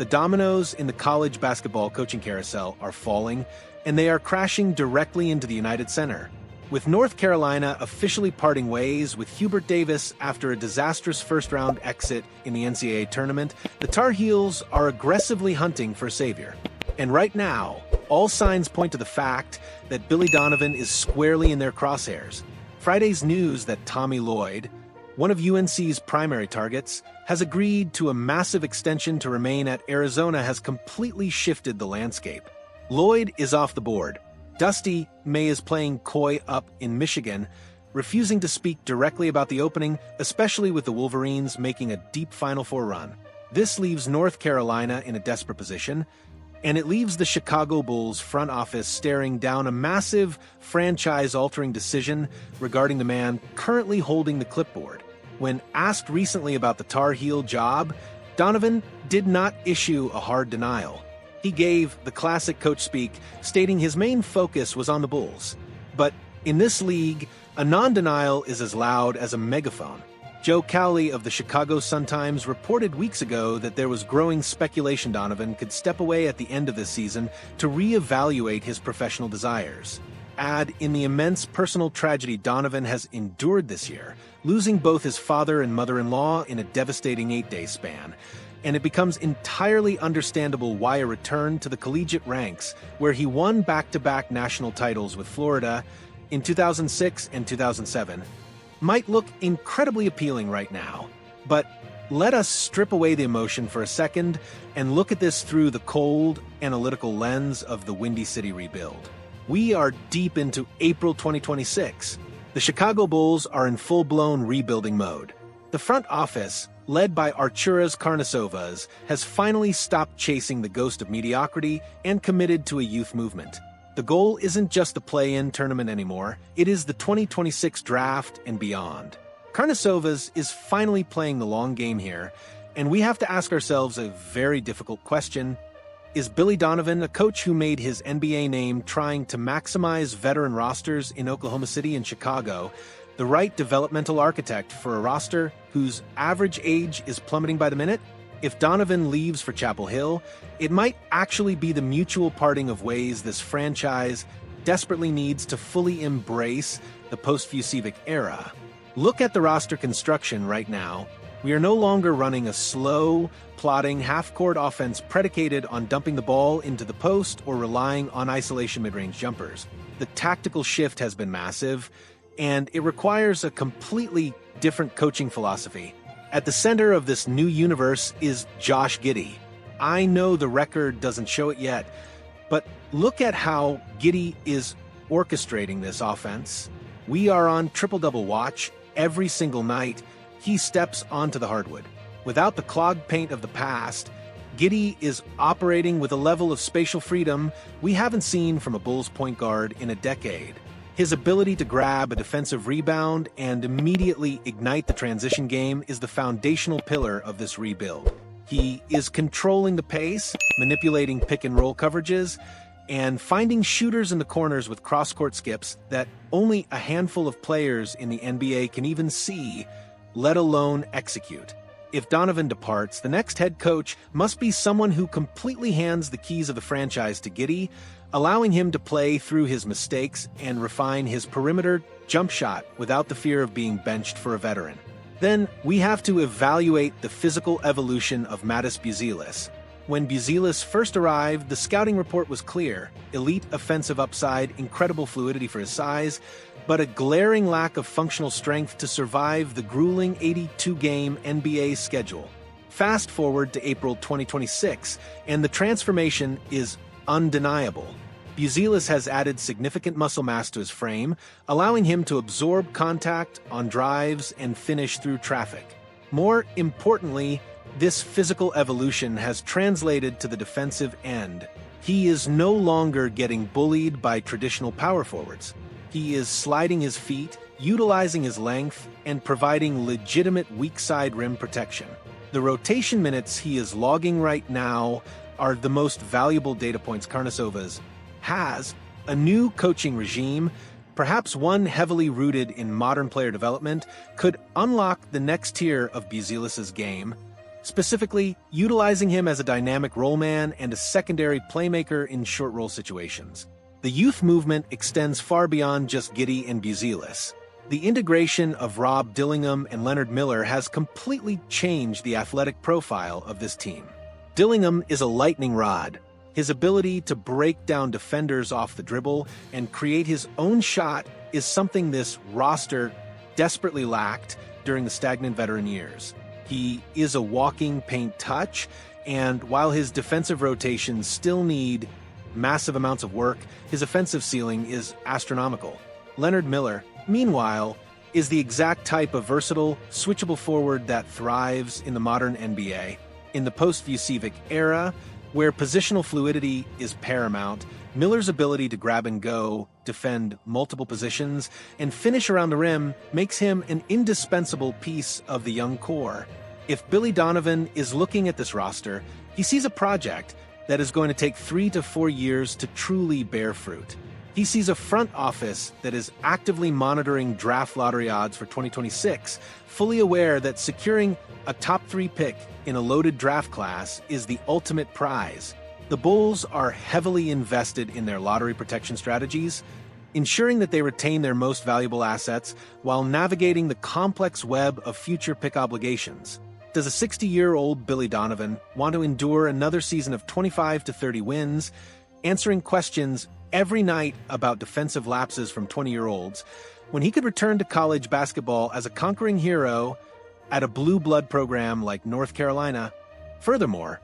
The dominoes in the college basketball coaching carousel are falling, and they are crashing directly into the United Center. With North Carolina officially parting ways with Hubert Davis after a disastrous first-round exit in the NCAA tournament, the Tar Heels are aggressively hunting for a savior. And right now, all signs point to the fact that Billy Donovan is squarely in their crosshairs. Friday's news that Tommy Lloyd, one of UNC's primary targets, has agreed to a massive extension to remain at Arizona has completely shifted the landscape. Lloyd is off the board. Dusty May is playing coy up in Michigan, refusing to speak directly about the opening, especially with the Wolverines making a deep Final Four run. This leaves North Carolina in a desperate position, and it leaves the Chicago Bulls front office staring down a massive franchise-altering decision regarding the man currently holding the clipboard. When asked recently about the Tar Heel job, Donovan did not issue a hard denial. He gave the classic coach speak, stating his main focus was on the Bulls. But in this league, a non-denial is as loud as a megaphone. Joe Cowley of the Chicago Sun-Times reported weeks ago that there was growing speculation Donovan could step away at the end of this season to reevaluate his professional desires. Add in the immense personal tragedy Donovan has endured this year, losing both his father and mother-in-law in a devastating 8-day span, and it becomes entirely understandable why a return to the collegiate ranks, where he won back-to-back national titles with Florida in 2006 and 2007, might look incredibly appealing right now. But let us strip away the emotion for a second and look at this through the cold, analytical lens of the Windy City rebuild. We are deep into April 2026. The Chicago Bulls are in full-blown rebuilding mode. The front office, led by Arturas Karnisovas, has finally stopped chasing the ghost of mediocrity and committed to a youth movement. The goal isn't just the play-in tournament anymore, it is the 2026 draft and beyond. Karnisovas is finally playing the long game here, and we have to ask ourselves a very difficult question. Is Billy Donovan, a coach who made his NBA name trying to maximize veteran rosters in Oklahoma City and Chicago, the right developmental architect for a roster whose average age is plummeting by the minute? If Donovan leaves for Chapel Hill, it might actually be the mutual parting of ways this franchise desperately needs to fully embrace the post-Vucevic era. Look at the roster construction right now. We are no longer running a slow, plodding half-court offense predicated on dumping the ball into the post or relying on isolation mid-range jumpers. The tactical shift has been massive, and it requires a completely different coaching philosophy. At the center of this new universe is Josh Giddey. I know the record doesn't show it yet, but look at how Giddey is orchestrating this offense. We are on triple-double watch every single night. He steps onto the hardwood. Without the clogged paint of the past, Giddey is operating with a level of spatial freedom we haven't seen from a Bulls point guard in a decade. His ability to grab a defensive rebound and immediately ignite the transition game is the foundational pillar of this rebuild. He is controlling the pace, manipulating pick-and-roll coverages, and finding shooters in the corners with cross-court skips that only a handful of players in the NBA can even see, let alone execute. If Donovan departs, the next head coach must be someone who completely hands the keys of the franchise to Giddey, allowing him to play through his mistakes and refine his perimeter jump shot without the fear of being benched for a veteran. Then we have to evaluate the physical evolution of Matas Buzelis. When Buzelis first arrived, the scouting report was clear: elite offensive upside, incredible fluidity for his size, but a glaring lack of functional strength to survive the grueling 82-game NBA schedule. Fast forward to April 2026, and the transformation is undeniable. Buzelis has added significant muscle mass to his frame, allowing him to absorb contact on drives and finish through traffic. More importantly, this physical evolution has translated to the defensive end. He is no longer getting bullied by traditional power forwards. He is sliding his feet, utilizing his length, and providing legitimate weak-side rim protection. The rotation minutes he is logging right now are the most valuable data points Karnisovas has. A new coaching regime, perhaps one heavily rooted in modern player development, could unlock the next tier of Buzelis' game. specifically utilizing him as a dynamic role man and a secondary playmaker in short role situations. The youth movement extends far beyond just Giddey and Buzelis. The integration of Rob Dillingham and Leonard Miller has completely changed the athletic profile of this team. Dillingham is a lightning rod. His ability to break down defenders off the dribble and create his own shot is something this roster desperately lacked during the stagnant veteran years. He is a walking paint touch, and while his defensive rotations still need massive amounts of work, his offensive ceiling is astronomical. Leonard Miller, meanwhile, is the exact type of versatile, switchable forward that thrives in the modern NBA. In the post-Vucevic era, where positional fluidity is paramount, Miller's ability to grab and go, defend multiple positions, and finish around the rim makes him an indispensable piece of the young core. If Billy Donovan is looking at this roster, he sees a project that is going to take 3 to 4 years to truly bear fruit. He sees a front office that is actively monitoring draft lottery odds for 2026, fully aware that securing a top 3 pick in a loaded draft class is the ultimate prize. The Bulls are heavily invested in their lottery protection strategies, ensuring that they retain their most valuable assets while navigating the complex web of future pick obligations. Does a 60-year-old Billy Donovan want to endure another season of 25 to 30 wins, answering questions every night about defensive lapses from 20-year-olds, when he could return to college basketball as a conquering hero at a blue blood program like North Carolina? Furthermore,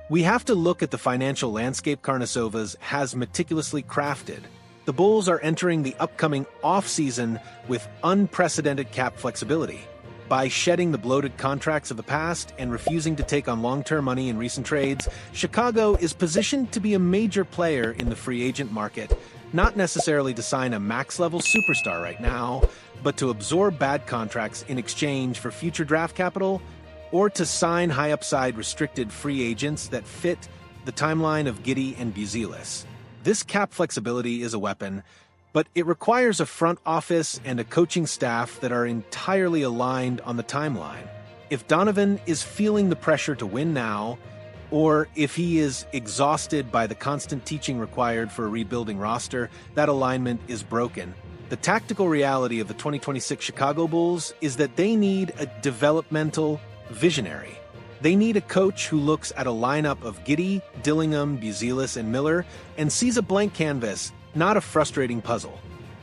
we have to look at the financial landscape Karnisovas has meticulously crafted. The Bulls are entering the upcoming offseason with unprecedented cap flexibility. By shedding the bloated contracts of the past and refusing to take on long-term money in recent trades, Chicago is positioned to be a major player in the free agent market, not necessarily to sign a max-level superstar right now, but to absorb bad contracts in exchange for future draft capital, or to sign high-upside restricted free agents that fit the timeline of Giddey and Buzelis. This cap flexibility is a weapon, but it requires a front office and a coaching staff that are entirely aligned on the timeline. If Donovan is feeling the pressure to win now, or if he is exhausted by the constant teaching required for a rebuilding roster, that alignment is broken. The tactical reality of the 2026 Chicago Bulls is that they need a developmental visionary. They need a coach who looks at a lineup of Giddey, Dillingham, Buzelis, and Miller and sees a blank canvas, not a frustrating puzzle.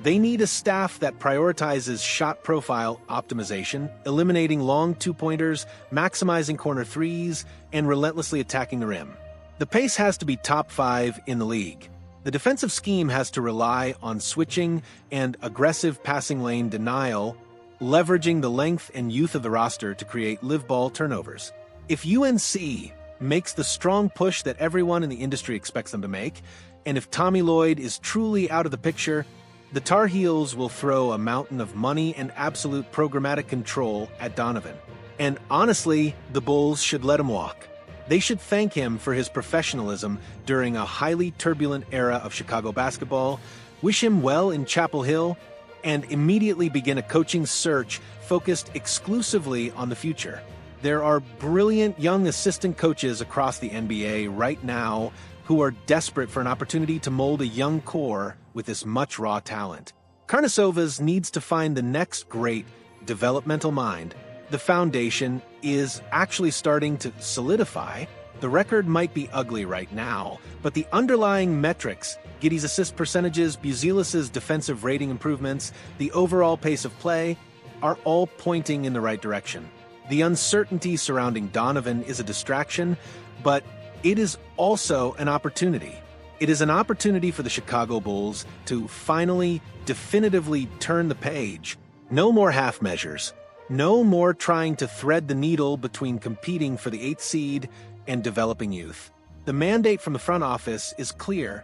They need a staff that prioritizes shot profile optimization, eliminating long two-pointers, maximizing corner threes, and relentlessly attacking the rim. The pace has to be top 5 in the league. The defensive scheme has to rely on switching and aggressive passing lane denial, leveraging the length and youth of the roster to create live ball turnovers. If UNC makes the strong push that everyone in the industry expects them to make, and if Tommy Lloyd is truly out of the picture, the Tar Heels will throw a mountain of money and absolute programmatic control at Donovan. And honestly, the Bulls should let him walk. They should thank him for his professionalism during a highly turbulent era of Chicago basketball, wish him well in Chapel Hill, and immediately begin a coaching search focused exclusively on the future. There are brilliant young assistant coaches across the NBA right now who are desperate for an opportunity to mold a young core with this much raw talent. Karnisovas needs to find the next great developmental mind. The foundation is actually starting to solidify. The record might be ugly right now, but the underlying metrics, Giddey's assist percentages, Buzelis' defensive rating improvements, the overall pace of play, are all pointing in the right direction. The uncertainty surrounding Donovan is a distraction, but it is also an opportunity. It is an opportunity for the Chicago Bulls to finally, definitively turn the page. No more half measures. No more trying to thread the needle between competing for the 8th seed and developing youth. The mandate from the front office is clear.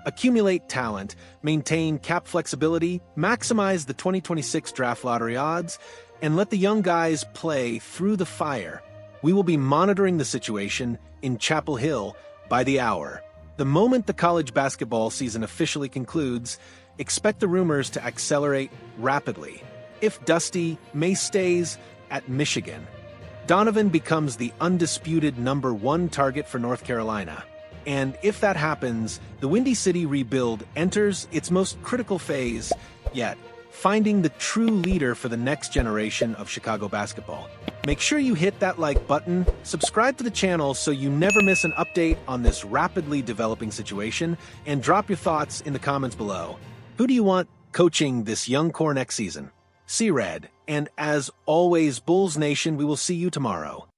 Accumulate talent, maintain cap flexibility, maximize the 2026 draft lottery odds, and let the young guys play through the fire. We will be monitoring the situation in Chapel Hill by the hour. The moment the college basketball season officially concludes, expect the rumors to accelerate rapidly. If Dusty May stays at Michigan, Donovan becomes the undisputed #1 target for North Carolina. And if that happens, the Windy City rebuild enters its most critical phase yet, finding the true leader for the next generation of Chicago basketball. Make sure you hit that like button, subscribe to the channel so you never miss an update on this rapidly developing situation, and drop your thoughts in the comments below. Who do you want coaching this young core next season? See Red, and as always, Bulls Nation, we will see you tomorrow.